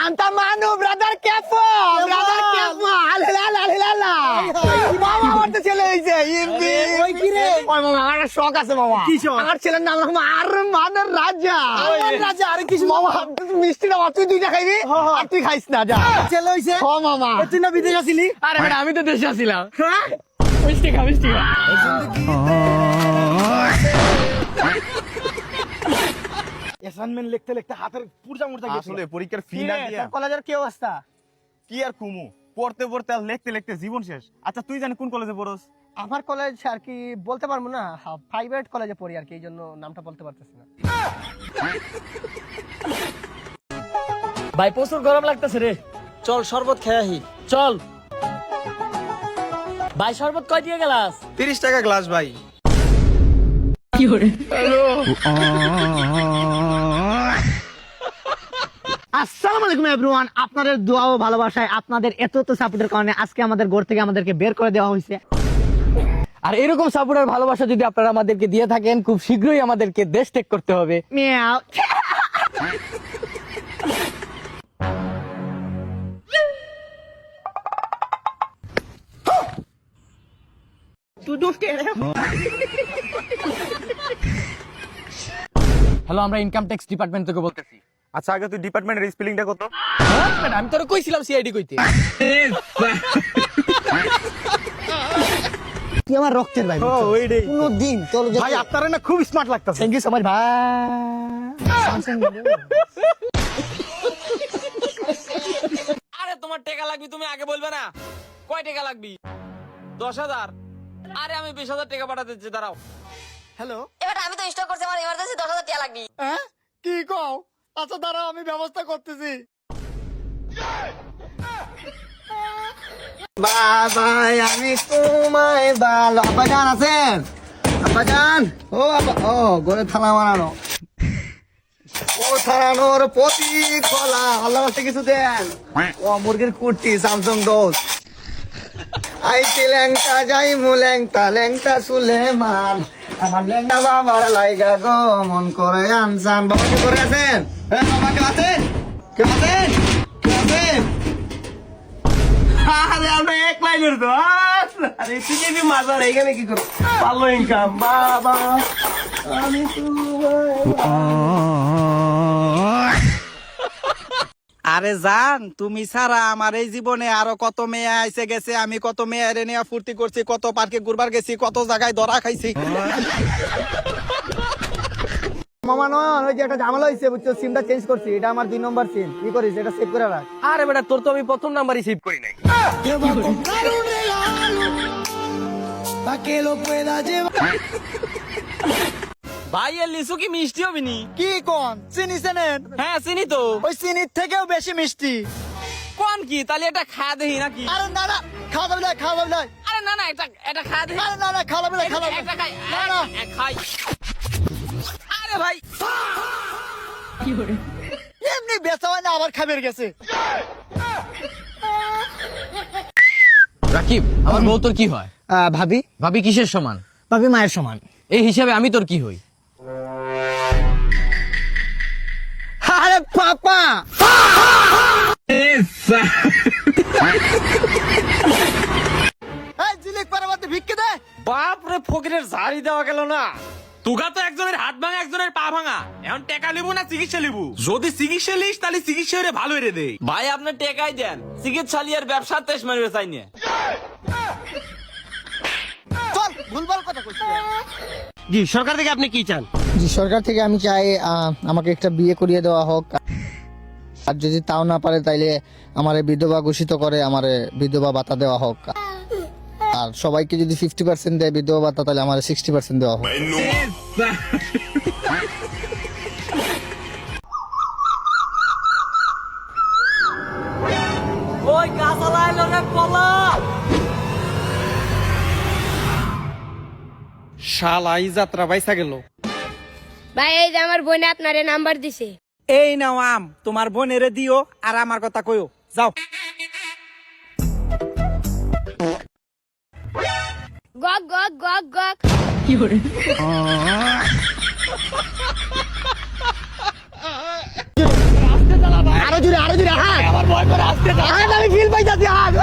Santa Manu, brother, careful, brother, careful. Alilala. মামা আমার তো ছেলে হইছে ইবি ওই কি রে? ওই মামা আমার একটা শখ আছে মামা কি শখ? আমার ছেলের নাম রাখবো আরমানের রাজা রাজা আরে কিছু মামা মিষ্টি না তুই দুইটা খাইবি আর তুই খাইস না যা ছেলে হইছে ও মামা তুই না বিদেশ আসিলি? আরে বেটা আমি তো দেশে আছিলাম হ্যাঁ মিষ্টি খা অ্যাসাইনমেন্ট লিখতে লিখতে হাতের পুরজা মুরজা গেছে। আসলে পরীক্ষার ফি কি না রে, দিয়া তোর কলেজের কি অবস্থা? কি আর কুমু পড়তে পড়তে আর লিখতে লিখতে জীবন শেষ। আচ্ছা তুই জানি কোন কলেজে পড়স? আমার কলেজ আর কি বলতে পারবো না, প্রাইভেট কলেজে পড়ি আর কি, এই জন্য নামটা বলতে পারতেছি না। ভাই প্রচুর গরম লাগতেছে রে, চল শরবত খেয়ে আহি। চল। ভাই শরবত কয় দিয়ে গেলাস? 30 টাকা গ্লাস ভাই। আসসালামু আলাইকুম এভরিওয়ান, আপনাদের দোয়া ও ভালোবাসায় আপনাদের এত সাপোর্টের কারণে আজকে আমাদের ঘর থেকে আমাদেরকে বের করে দেওয়া হয়েছে। আর এরকম সাপোর্ট আর ভালোবাসা যদি আপনারা আমাদেরকে দিয়ে থাকেন, খুব শীঘ্রই আমাদেরকে দেশ ত্যাগ করতে হবে। মিয়াও হ্যালো, আমরা ইনকাম ট্যাক্স ডিপার্টমেন্ট থেকে বলতেছি। আচ্ছা আগে তুই ডিপার্টমেন্টের স্পেলিংটা কত? আমি তোরে কইছিলাম সিআইডি কইতে। তুই আমার রক্তের ভাই ওইটাই। কোনদিন তোর ভাই আপনারা না খুব স্মার্ট লাগতেছে। থ্যাংক ইউ সো মাচ ভাই। আরে তোমার টাকা লাগবে, তুমি আগে বলবে না? কয় টাকা লাগবে? 10,000। আরে আমি 20,000 টাকা পাঠাতে দিচ্ছি, দাঁড়াও। হ্যালো, এবার আমি তো স্টক করছি, আমার ইমার্জেন্সি 10,000 টাকা লাগবে। হ্যাঁ কি কও? আচ্ছা দাঁড়াও আমি ব্যবস্থা করতেছি। বাবাই আমি তোমায় ভালো। আব্বাজান আছেন? আব্বাজান ও আব্বা, ও গরে থালা মারানো, ও থানানোর প্রতি খোলা আল্লাহ রাস্তে কিছু দেন। ও মুরগির কুর্তি স্যামসাং দোষ আইতে ল্যাংটা যাই মু ল্যাংটা সুলেমান আমার ল্যাংটা বাবার লাইগা গো মন করে আনসান। বাবা কি করে আছেন? হ্যাঁ বাবা কেউ আছেন? কেউ আছেন? কেউ আছেন? আরে আমরা এক লাইনের তো আরে তুই কি মাজার এখানে কি করো? ভালো ইনকাম বাবা আমি আরে জান, তুমি ছাড়া আমার এই জীবনে আরো কত মেয়ে আইসে গেছে। আমি কত মেয়ে নিয়ে ফুর্তি করছি, কত পার্কে ঘুরবার গেছি, কত জায়গায় ধরা খাইছি। মামা নয়, ওই যে একটা ঝামেলা হয়েছে বুঝছো, সিমটা চেঞ্জ করছি, এটা আমার 2 নম্বর সিম। কি করিস, এটা সেভ করে রাখ। আরে বেটা তোর তো আমি প্রথম নাম্বারই সেভ করি নাই। ভাই এর লিচু কি মিষ্টি হবে নি? কি কোন চিনি চেনেন? হ্যাঁ চিনি তো। ওই চিনির থেকেও বেশি মিষ্টি। কোন কি তাহলে এটা খা দেখি নাকি? আরে না না খাওয়া যাবে না, খাওয়া যাবে না। আরে না না, এটা খা দেখি। আরে না না খাওয়া যাবে না, খাওয়া যাবে একটা না। খাই, না না খাই। আরে ভাই এমনি বেচা হয় না, আবার খাবার গেছে। রাকিব, আমার বউ তোর কি হয়? ভাবি ভাবি কিসের সমান? ভাবি মায়ের সমান। এই হিসাবে আমি তোর কি হই? আরে পাপা এই জিলিক পারাবাতে ভিক্ষে দে। বাপ রে, ফকিরের ঝাড়ি দেওয়া গেল না। তুগা তো একজনের হাত ভাঙা, একজনের পা ভাঙা। এখন টাকা লিবো না চিকিৎসা লিবো? যদি চিকিৎসা লিস তাহলে চিকিৎসা হলে ভালো হয়ে দে। ভাই আপনি টেকাই দেন, চিকিৎসা লিয়ার ব্যবসা তেজ মারবে চাই না। চল ভুলভাল কথা কইছিস। জি, সরকার থেকে আপনি কি চান? জি সরকার থেকে আমি চাই আমাকে একটা বিয়ে করিয়ে দেওয়া হোক, আর যদি তাও না পারে তাইলে আমারে বিধবা ঘোষিত করে আমারে বিধবা ভাতা দেওয়া হোক, আর সবাইকে যদি 50% দেয় বিধবা ভাতা তাহলে আমারে 60% দেওয়া হোক। ওই কাঁচা লাইলো রে পলা। শালা এই যাত্রা বাইসা গেল। ভাই এই যে আমার বোন আপনারে নাম্বার দিছে। এই নাও আম, তোমার বোনেরে দিও আর আমার কথা কইও। যাও। গক গক গক গক। আরো জোরে হাত আমার ভয় করে আসছে আমি ফিল পাইতাছি হাত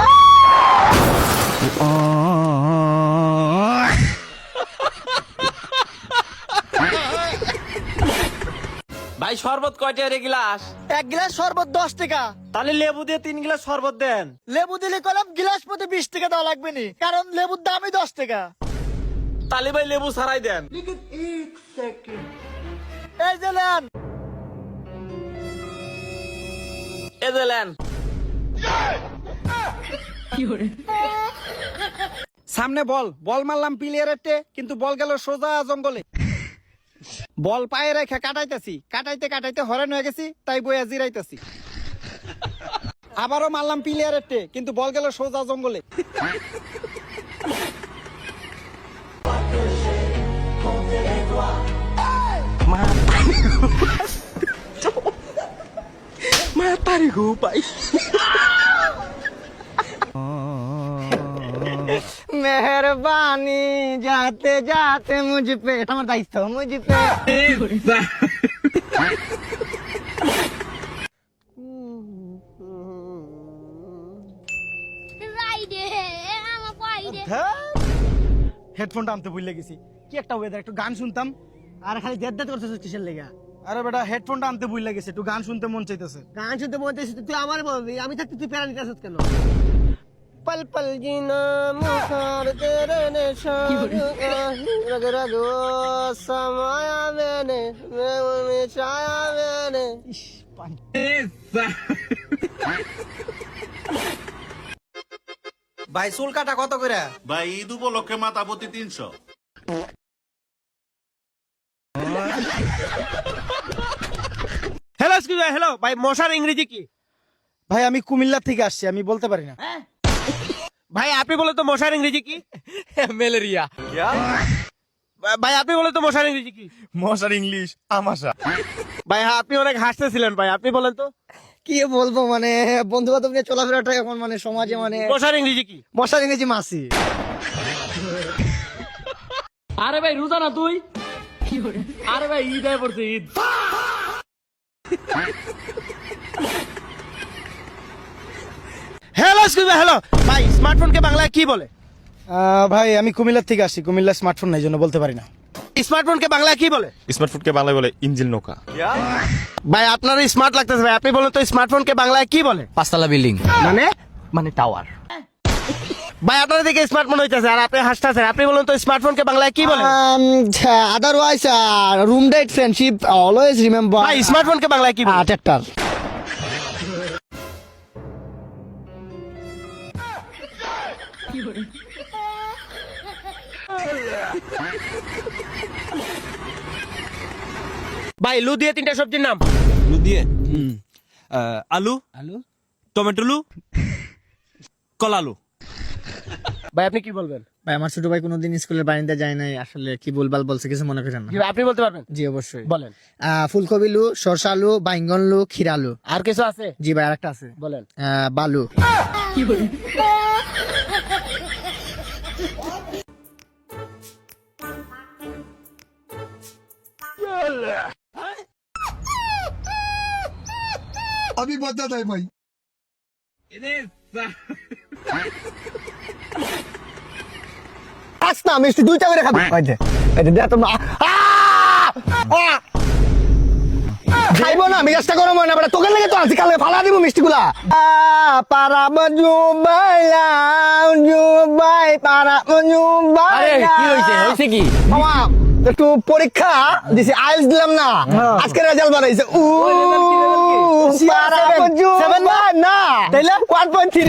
ভাই শরবত কয়টা রে গ্লাস? 1 গ্লাস শরবত 10 টাকা। তাহলে লেবু দিয়ে 3 গ্লাস শরবত দেন। লেবু দিলে কলম গ্লাস প্রতি 20 টাকা দেওয়া লাগবে নি, কারণ লেবুর দামই 10 টাকা। তাহলে ভাই লেবু ছাড়াই দেন। এই যে নেন। এই যে নেন। সামনে বল মারলাম প্লেয়ারের কিন্তু বল গেল সোজা জঙ্গলে। বল পায়ে রেখে কাটাইতে হরেন হয়ে গেছি, তাই বইয়া জিরাইতেছি। আবারও মারলাম প্লেয়ারের কিন্তু বল গেল সোজা জঙ্গলে। मेहरबानी जाते जाते मुझ पे এটা আমার দায়িত্ব মুझ पे হেডফোনটা আনতে ভুলে গেছি। কি একটা ওয়েদার, একটু গান শুনতাম। আর খালি দেদ করতেছিস কিসের লেগা? আরে বেটা হেডফোনটা আনতে ভুলে গেছি, একটু গান শুনতে মন চাইতেছে। গান শুনতে মন চাইছিস তুই আমারে বলবি, আমি থাকতে তুই প্যারা নিতে আসিস কেন? पल पल जीना मुखार तेरे निशान रग रग समाया मैंने मैं छाया मैंने। ভাই চুল কাটা কত করে? ভাই ঈদ উপলক্ষে মাথা প্রতি 300। হ্যালো ভাই, মশার ইংরেজি কি? ভাই আমি কুমিল্লা থেকে আসছি, আমি বলতে পারি না। ভাই আপনি বলে তো মশার ইংরেজি কি? ম্যালেরিয়া। ভাই আপনি বলে তো মশার ইংরেজি কি? মশার ইংলিশ আমাশা। ভাই আপনি অনেক হাসতেছিলেন, ভাই আপনি বলেন তো কি বলবো, মানে বন্ধু বান্ধব নিয়ে চলাফেরাটা এখন মানে সমাজে মানে মশার ইংরেজি কি? মশার ইংরেজি মাসি। আরে ভাই রোজা না তুই? আরে ভাই ঈদ আয় পড়ছে, ঈদ। হ্যালো ভাই, স্মার্টফোনকে বাংলায় কি বলে? ভাই আমি কুমিল্লা থেকে আসছি, কুমিল্লা স্মার্টফোন নাই জন্য বলতে পারি না। স্মার্টফোনকে বাংলায় কি বলে? স্মার্টফোনকে বাংলায় বলে ইঞ্জিল নৌকা। ভাই আপনার স্মার্ট লাগতেছে ভাই, আপনি বলেন তো স্মার্টফোনকে বাংলায় কি বলে? 5 তলা বিল্ডিং মানে টাওয়ার। ভাই আপনার দিকে স্মার্টফোন হইতেছে আর আপনি হাসতেছেন, আপনি বলেন তো স্মার্টফোনকে বাংলায় কি বলে? Otherwise room date friendship always remember. ভাই স্মার্টফোনকে বাংলায় কি বলে? ট্র্যাক্টর। ভাই লু দিয়ে 3টা সবজির নাম। লু দিয়ে আলু, টমেটো লু, কলালু। ভাই আপনি কি বলবেন? ভাই আমার ছোট ভাই কোনোদিন স্কুলের বারান্দা যায় নাই, আসলে কি বলবাল বলছে কিছু মনে করেন না। জি, আপনি বলতে পারবেন? জি অবশ্যই বলেন। ফুলকপি লু, শসা লু, বাইঙ্গন লু, খিরা লু। আর কিছু আছে? জি ভাই আরেকটা আছে, বলেন। বালু। अभी बता दे भाई। আস না মিষ্টি 2টা করে খাবি। ওই যে দে তোমরা খাইবো না, মেজাজটা গরম হয় না বেটা, তোকে লেগে তো আনছি, কালকে ফালা দিব মিষ্টিগুলা। পারাব জুবাই পারাব জুবাই। কি হইছে কি? মামা একটু পরীক্ষা দিছি, আইএলটিএস দিলাম না, আজকে রেজাল্ট বাড়াইছে। পারাব জুবাই না তাইলে 1.3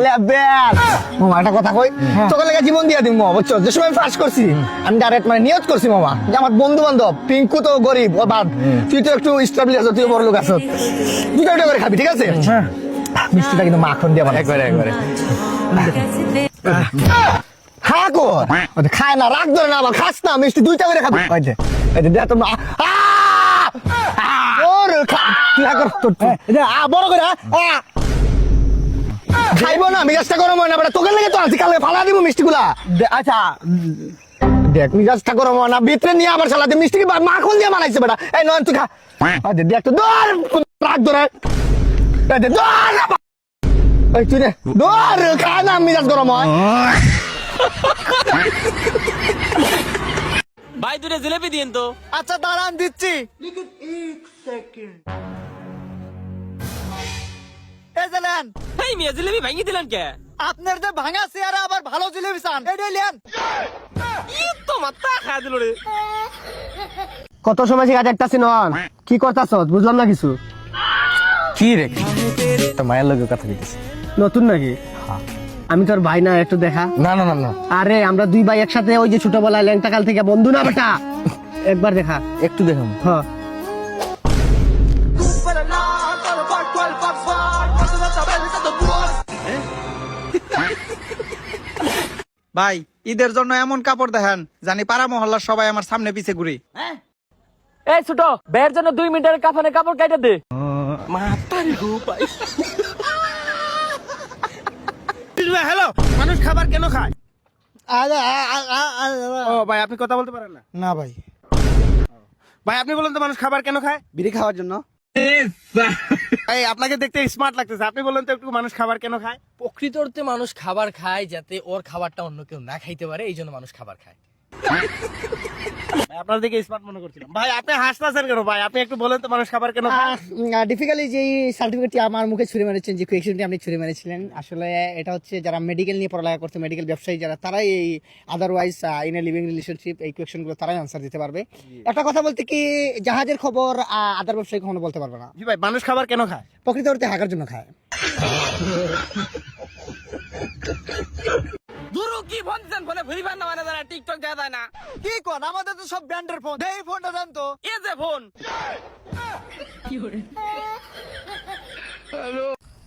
লেভেল। মামা একটা কথা কই, তোকে লেগে জীবন দিয়া দিম মামা, বুঝছো? যে সময় পাস করছি আমি ডাইরেক্ট মানে নিয়ত করছি মামা, যে আমার বন্ধু বান্ধব পিঙ্কু তো গরিব ও বাদ, তুই তো একটু স্টেবল আছো, তুই বড় লোক আছো, 2টা করে খাবি, ঠিক আছে? মিষ্টিটা কিন্তু মাখন দিয়ে বানাই একবারে। হ্যাঁ কর খায় না, রাগ ধরে না, আবার খাস না, মিষ্টি 2টা করে খাবি। ওই যে দে তোমরা বড় করে খাইবো না, মেজাজটা গরম হয় না বেটা, তোকে লেগে তো আনছি, কালকে ফালা দিব মিষ্টিগুলা। আচ্ছা দেখ মিজাজটা গরম হয় না ভিতরে নিয়ে আমার সালাতে মিষ্টি কি মাখন দিয়ে বানাইছে বেটা এই নয়ন তুই খা আরে দেখ তো দর রাগ ধরে এই দে দর এই তুই রে দর খা না মিজাজ গরম হয় ভাই দুটো জিলেপি দিন তো। আচ্ছা দাঁড়ান দিচ্ছি এই যে নেন। এই মিয়া জিলেপি ভাঙি দিলেন কে? আপনার যে ভাঙা চেয়ারে আবার ভালো জিলেবি চান এটাই নেন। তো মাথা খা দিল রে। কত সময় শিখা দেখতাছি নন কি করতাছ বুঝলাম না কিছু কি রে একটা মায়ের লগে কথা কইতেছি নতুন নাকি আমি তোর ভাই না একটু দেখা না না না না আরে আমরা দুই ভাই একসাথে ওই যে ছোটবেলায় ল্যাংটা কাল থেকে বন্ধু না বেটা একবার দেখা একটু দেখুন হ্যাঁ ভাই ঈদের জন্য এমন কাপড় দেখেন জানি পাড়া মহল্লার সবাই আমার সামনে পিছে ঘুরি। এই ছোট বের জন্য 2 মিনিটের কাফনে কাপড় কাইটা দে। হ্যালো মানুষ খাবার কেন খায় ও ভাই আপনি কথা বলতে পারেন না? না ভাই ভাই আপনি বলেন তো মানুষ খাবার কেন খায়? বিড়ি খাওয়ার জন্য এই আপনাকে দেখতে স্মার্ট লাগতেছে, আপনি বলেন তো একটু মানুষ খাবার কেন খায়? প্রকৃত অর্থে মানুষ খাবার খায় যাতে ওর খাবারটা অন্য কেউ না খাইতে পারে, এই জন্য মানুষ খাবার খায়। ভাই, আপনার দিকে স্মার্ট মনে করছিলাম। ভাই আপনি হাসতেছেন কেন ভাই? আপনি একটু বলেন তো মানুষ খাবার কেন খায়? ডিফিকাল্টলি যে সার্টিফিকেটটি আমার মুখে ছুড়ে মেরেছেন যে কোয়েকশনটি আপনি ছুড়ে মেরেছিলেন আসলে এটা হচ্ছে যারা মেডিকেল নিয়ে পড়ালেখা করতে মেডিকেল ব্যবসায়ী যারা তারাই এই otherwise in a living relationship এই কোয়েকশনগুলো তারাই আনসার দিতে পারবে। একটা কথা বলতে কি জাহাজের খবর আদার ব্যবসায়ী কখনো বলতে পারবে না। জি ভাই, মানুষ খাবার কেন খায়? প্রকৃত অর্থে হাঁকার জন্য খায়। দুরু কি ফোন দেন ফোনে ভুরি বান্না মানে যারা টিকটক দেয়া যায় না। কি কোন? আমাদের তো সব ব্র্যান্ডের ফোন। এই ফোনটা দেন তো। এ যে ফোন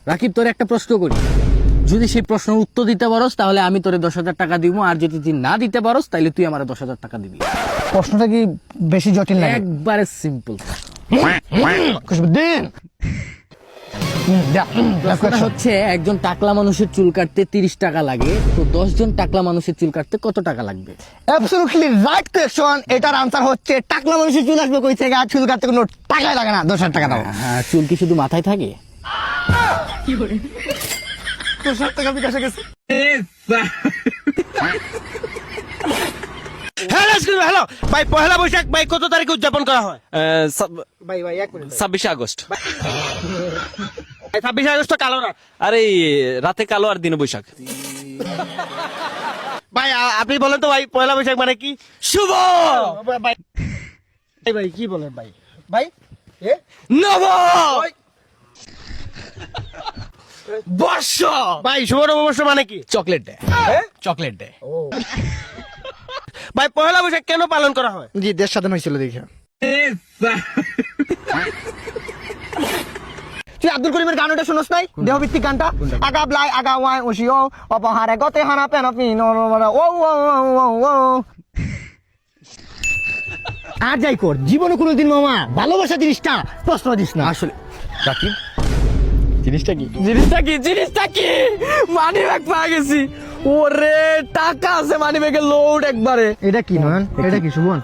রাকিব, তোর একটা প্রশ্ন করি, যদি সেই প্রশ্নের উত্তর দিতে পারোস তাহলে আমি তোরে 10,000 টাকা দিব, আর যদি তুই না দিতে পারোস তাহলে তুই আমার 10,000 টাকা দিবি। প্রশ্নটা কি বেশি জটিল লাগে? একবারে সিম্পল। খুশবুদ্দিন প্রশ্নটা হচ্ছে একজন টাকলা মানুষের চুল কাটতে 30 টাকা লাগে, তো 10 জন টাকলা মানুষের চুল কাটতে কত টাকা লাগবে? Absolutely right question. এটার আনসার হচ্ছে টাকলা মানুষের চুল আসবে কই থেকে? আর চুল কাটতে কোনো টাকাই লাগে না, 10,000 টাকা দাও। হ্যাঁ, চুল কি শুধু মাথায় থাকে? 10,000 টাকা বিকাশে গেছে। হ্যালো ভাই, পহেলা বৈশাখ ভাই কত তারিখে উদযাপন করা হয়? ভাই ভাই এক মিনিট 26 আগস্ট। 26 আগস্ট তো কালো রাত। আরে রাতে কালো আর দিনে বৈশাখ। ভাই আপনি বলেন তো ভাই পহেলা বৈশাখ মানে কি? শুভ ভাই ভাই কি বলেন ভাই? ভাই নব বর্ষ। ভাই শুভ নববর্ষ মানে কি? Chocolate day. Chocolate day. ভাই পহেলা বৈশাখ কেন পালন করা হয়? জি দেশ স্বাধীন হয়েছিল দেখে। তুই আব্দুল করিমের গানটা শুনস নাই? দেহভিত্তিক গানটা আগা ব্লাই আগা ওয়াই ওশিও অপহারে গতে হানা পেনাপি নরমরা ও ও ও ও। আর যাই কর জীবনে কোনোদিন মামা ভালোবাসা জিনিসটা প্রশ্ন দিস না। আসলে রাকিব, জিনিসটা কি? মানি ব্যাগ পাওয়া গেছি। ওরে টাকা আছে মানি ব্যাগের লোড একবারে। এটা কি নয়ন? এটা কি সুমন?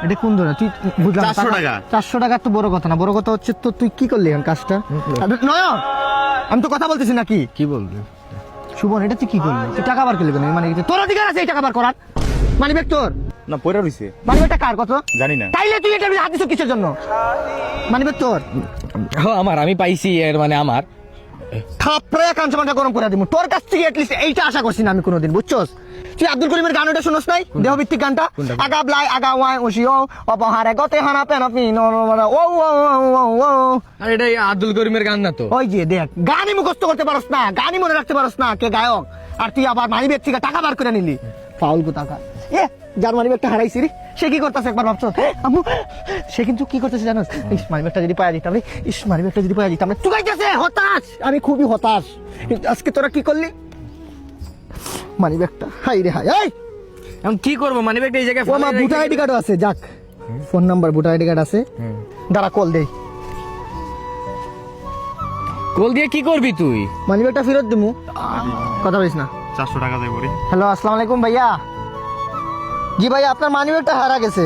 এটা কোন ধরনের? তুই বুঝলাম 400 টাকা। 400 টাকা তো বড় কথা না, বড় কথা হচ্ছে তো তুই কি করলি এখন কাজটা? নয়ন আমি তো কথা বলতেছি নাকি? কি বলবি? সুমন এটা তুই কি করলি? তুই টাকা বার করলি কেন? মানে তোর অধিকার আছে এই টাকা বার করার। মানি ব্যাগ তোর? না পয়রা রইছে মানি ব্যাগটা কার কত জানি না। তাইলে তুই এটা হাত দিছ কিসের জন্য? মানি ব্যাগ তোর? আমার, আমি পাইছি, এর মানে আমার। থাপড়ে কাঞ্চা মাঞ্চা গরম করে দিব। তোর কাছ থেকে এটলিস্ট এইটা আশা করছি না আমি কোনোদিন, বুঝছস? তুই আব্দুল করিমের গানটা শুনস নাই? দেহভিত্তিক গানটা আগা ব্লাই আগা ওয়াই ওশিও অপহারে গতে হানা পেনাপি নরমরা ও ও ও ও। আর এটা আব্দুল করিমের গান না তো? ওই যে দেখ গানই মুখস্থ করতে পারস না, গানই মনে রাখতে পারস না কে গায়ক, আর তুই আবার মানি ব্যাগ থেকে টাকা বার করে নিলি। ফাউল গো টাকা। যার মানি ব্যাগটা হারাইছি রে সে কি করতেছে একবার ভাবছো? আম্মু সে কিন্তু কি করতেছে জানোস? ইস মানি ব্যাগটা যদি পাওয়া যেতাম রে, ইস মানি ব্যাগটা যদি পাওয়া যেতাম রে। তুই গাইতেছে হতাশ, আমি খুবই হতাশ। আজকে তোরা কি করলি? মানি ব্যাগটা হাই রে হাই। এই এখন কি করবো? মানি ব্যাগটা এই জায়গায় ও মা ভোটার আইডি কার্ডও আছে, যাক phone number voter ID card আছে, দাঁড়া কল দেই। কল দিয়ে কি করবি তুই? মানি ব্যাগটা ফেরত দিমু, কথা বলিস না। 400 টাকা দেবো রে। হ্যালো আসসালামু আলাইকুম ভাইয়া। জি ভাই, আপনার মানিব্যাগটা হারা গেছে।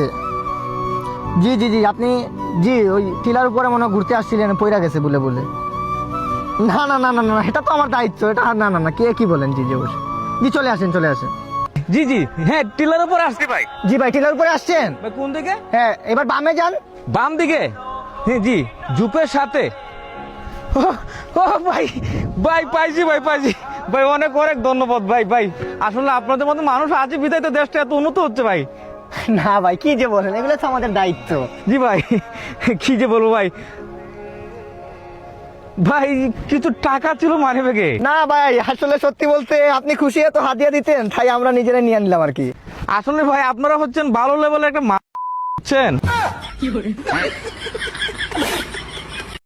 জি জি জি, আপনি জি ওই টিলার উপরে মনে হয় ঘুরতে আসছিলেন, পইরা গেছে বলে বলে। না না না না না, এটা তো আমার দায়িত্ব, এটা না না না, কে কি বলেন? জি জি অবশ্যই, জি চলে আসেন চলে আসেন। জি জি, হ্যাঁ টিলার উপর আসছি ভাই। জি ভাই, টিলার উপরে আসছেন? ভাই কোন দিকে? হ্যাঁ, এবার বামে যান। বাম দিকে? হ্যাঁ জি, জুপের সাথে। ও ও ভাই, ভাই পাইছি ভাই, পাইছি ভাই, অনেক অনেক ধন্যবাদ ভাই। ভাই আসলে আপনাদের মতো মানুষ আছে বিধায় তো দেশটা এত উন্নত হচ্ছে ভাই। না ভাই, কি যে বলেন, এগুলো তো আমাদের দায়িত্ব। জি ভাই, কি যে বলবো ভাই। ভাই কিছু টাকা ছিল মানি ব্যাগে। না ভাই, আসলে সত্যি বলতে আপনি খুশি এত হাদিয়া দিতেন, তাই আমরা নিজেরা নিয়ে নিলাম আর কি। আসলে ভাই আপনারা হচ্ছেন ভালো লেভেলের একটা হচ্ছেন।